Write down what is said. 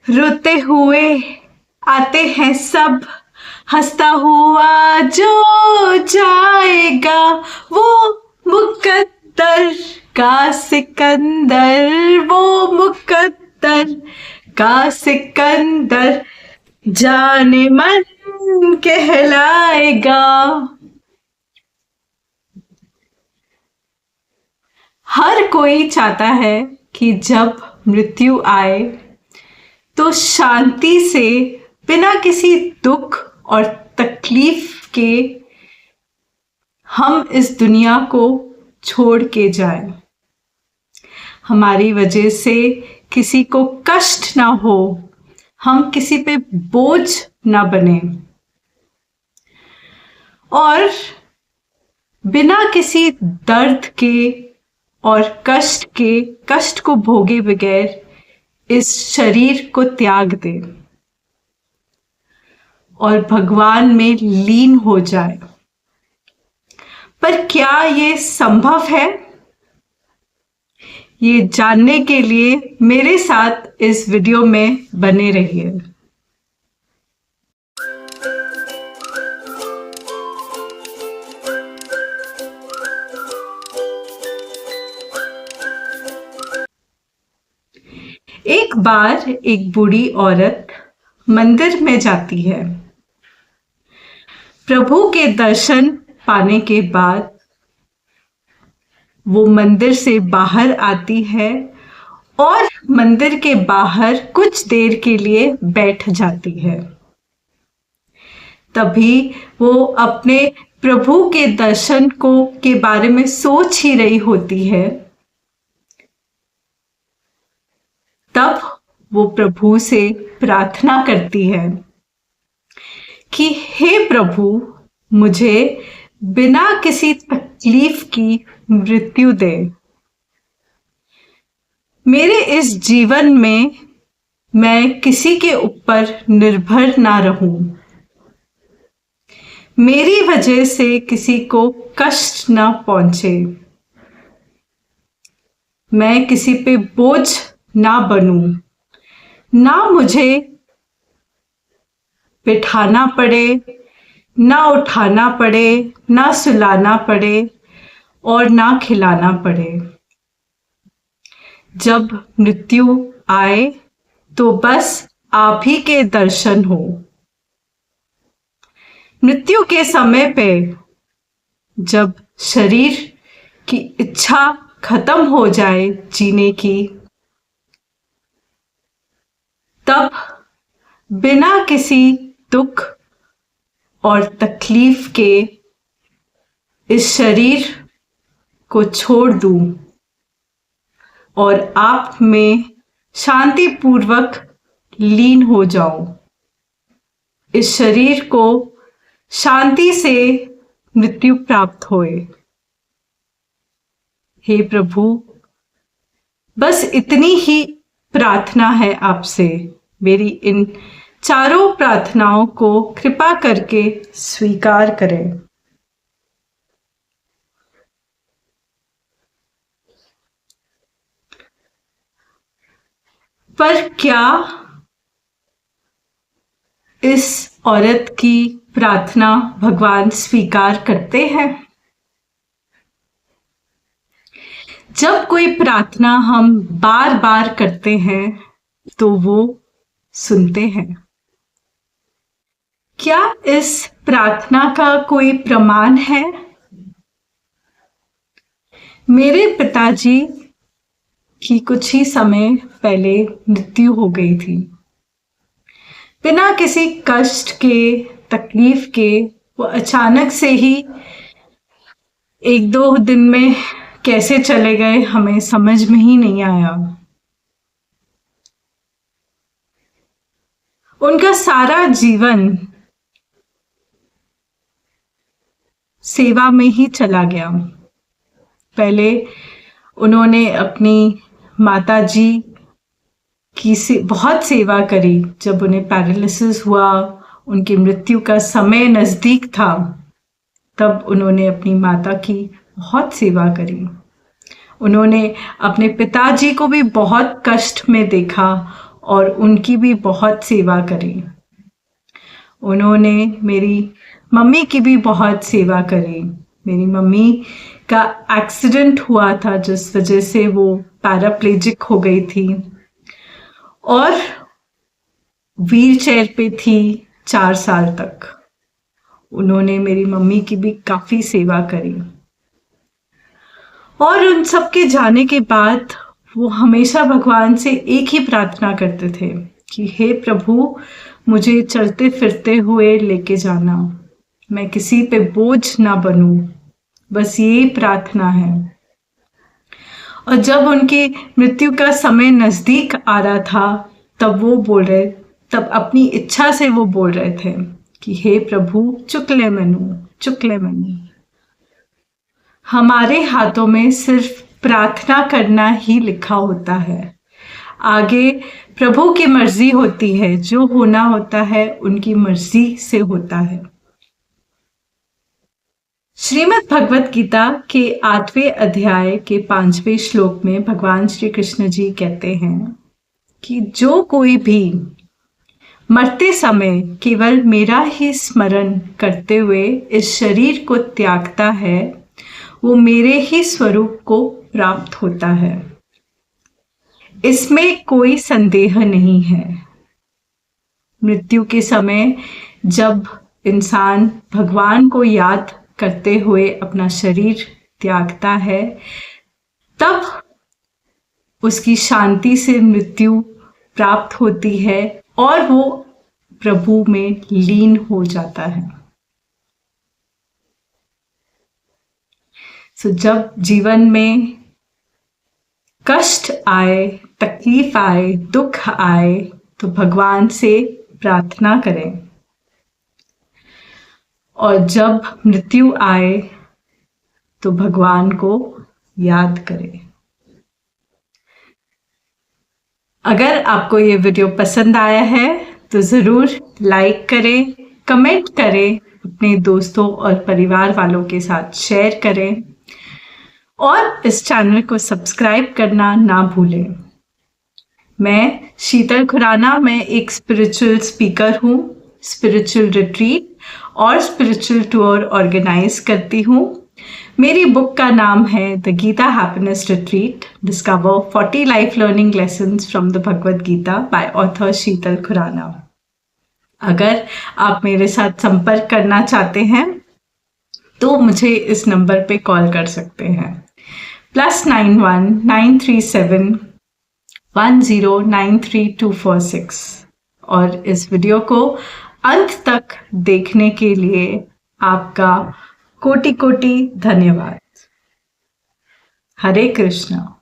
रोते हुए आते हैं सब, हंसता हुआ जो जाएगा वो मुकद्दर का सिकंदर, वो मुकद्दर का सिकंदर जाने मन कहलाएगा। हर कोई चाहता है कि जब मृत्यु आए तो शांति से, बिना किसी दुख और तकलीफ के हम इस दुनिया को छोड़ के जाएं। हमारी वजह से किसी को कष्ट ना हो, हम किसी पे बोझ ना बने और बिना किसी दर्द के और कष्ट को भोगे बगैर इस शरीर को त्याग दे और भगवान में लीन हो जाए। पर क्या ये संभव है? ये जानने के लिए मेरे साथ इस वीडियो में बने रहिए। एक बार एक बूढ़ी औरत मंदिर में जाती है। प्रभु के दर्शन पाने के बाद वो मंदिर से बाहर आती है और मंदिर के बाहर कुछ देर के लिए बैठ जाती है। तभी वो अपने प्रभु के दर्शन के बारे में सोच ही रही होती है। तब वो प्रभु से प्रार्थना करती है कि हे प्रभु, मुझे बिना किसी तकलीफ की मृत्यु दे। मेरे इस जीवन में मैं किसी के ऊपर निर्भर ना रहूं। मेरी वजह से किसी को कष्ट ना पहुंचे। मैं किसी पे बोझ ना बनूं, ना मुझे बिठाना पड़े, ना उठाना पड़े, ना सुलाना पड़े और ना खिलाना पड़े। जब मृत्यु आए तो बस आप ही के दर्शन हो। मृत्यु के समय पे जब शरीर की इच्छा खत्म हो जाए जीने की, तब बिना किसी दुख और तकलीफ के इस शरीर को छोड़ दूं और आप में शांतिपूर्वक लीन हो जाऊं। इस शरीर को शांति से मृत्यु प्राप्त होए। हे प्रभु, बस इतनी ही प्रार्थना है आपसे। मेरी इन चारों प्रार्थनाओं को कृपा करके स्वीकार करें। पर क्या इस औरत की प्रार्थना भगवान स्वीकार करते हैं? जब कोई प्रार्थना हम बार बार करते हैं तो वो सुनते हैं। क्या इस प्रार्थना का कोई प्रमाण है? मेरे पिताजी की कुछ ही समय पहले मृत्यु हो गई थी। बिना किसी कष्ट के, तकलीफ के वो अचानक से ही 1-2 दिन में कैसे चले गए, हमें समझ में ही नहीं आया। उनका सारा जीवन सेवा में ही चला गया। पहले उन्होंने अपनी माताजी की बहुत सेवा करी। जब उन्हें पैरालिसिस हुआ, उनकी मृत्यु का समय नज़दीक था, तब उन्होंने अपनी माता की बहुत सेवा करी। उन्होंने अपने पिताजी को भी बहुत कष्ट में देखा और उनकी भी बहुत सेवा करी। उन्होंने मेरी मम्मी की भी बहुत सेवा करी। मेरी मम्मी का एक्सीडेंट हुआ था जिस वजह से वो पैराप्लेजिक हो गई थी और व्हील चेयर पे थी 4 साल तक। उन्होंने मेरी मम्मी की भी काफ़ी सेवा करी और उन सब के जाने के बाद वो हमेशा भगवान से एक ही प्रार्थना करते थे कि हे प्रभु, मुझे चलते फिरते हुए लेके जाना, मैं किसी पे बोझ ना बनूं, बस ये प्रार्थना है। और जब उनकी मृत्यु का समय नज़दीक आ रहा था तब अपनी इच्छा से वो बोल रहे थे कि हे प्रभु, चुक ले मैनू। हमारे हाथों में सिर्फ प्रार्थना करना ही लिखा होता है, आगे प्रभु की मर्जी होती है। जो होना होता है उनकी मर्जी से होता है। श्रीमद् भगवत गीता के 8वें अध्याय के 5वें श्लोक में भगवान श्री कृष्ण जी कहते हैं कि जो कोई भी मरते समय केवल मेरा ही स्मरण करते हुए इस शरीर को त्यागता है, वो मेरे ही स्वरूप को प्राप्त होता है। इसमें कोई संदेह नहीं है। मृत्यु के समय जब इंसान भगवान को याद करते हुए अपना शरीर त्यागता है, तब उसकी शांति से मृत्यु प्राप्त होती है और वो प्रभु में लीन हो जाता है। जब जीवन में कष्ट आए, तकलीफ आए, दुख आए, तो भगवान से प्रार्थना करें और जब मृत्यु आए तो भगवान को याद करें। अगर आपको ये वीडियो पसंद आया है तो ज़रूर लाइक करें, कमेंट करें, अपने दोस्तों और परिवार वालों के साथ शेयर करें और इस चैनल को सब्सक्राइब करना ना भूलें। मैं शीतल खुराना, मैं एक स्पिरिचुअल स्पीकर हूँ। स्पिरिचुअल रिट्रीट और स्पिरिचुअल टूर ऑर्गेनाइज करती हूँ। मेरी बुक का नाम है the Gita happiness retreat, discover 40 life learning lessons from the Bhagavad Gita by author Sheetal Khurana. अगर आप मेरे साथ संपर्क करना चाहते हैं तो मुझे इस नंबर पे कॉल कर सकते हैं, +91 937 1093246। और इस वीडियो को अंत तक देखने के लिए आपका कोटि कोटि धन्यवाद। हरे कृष्णा।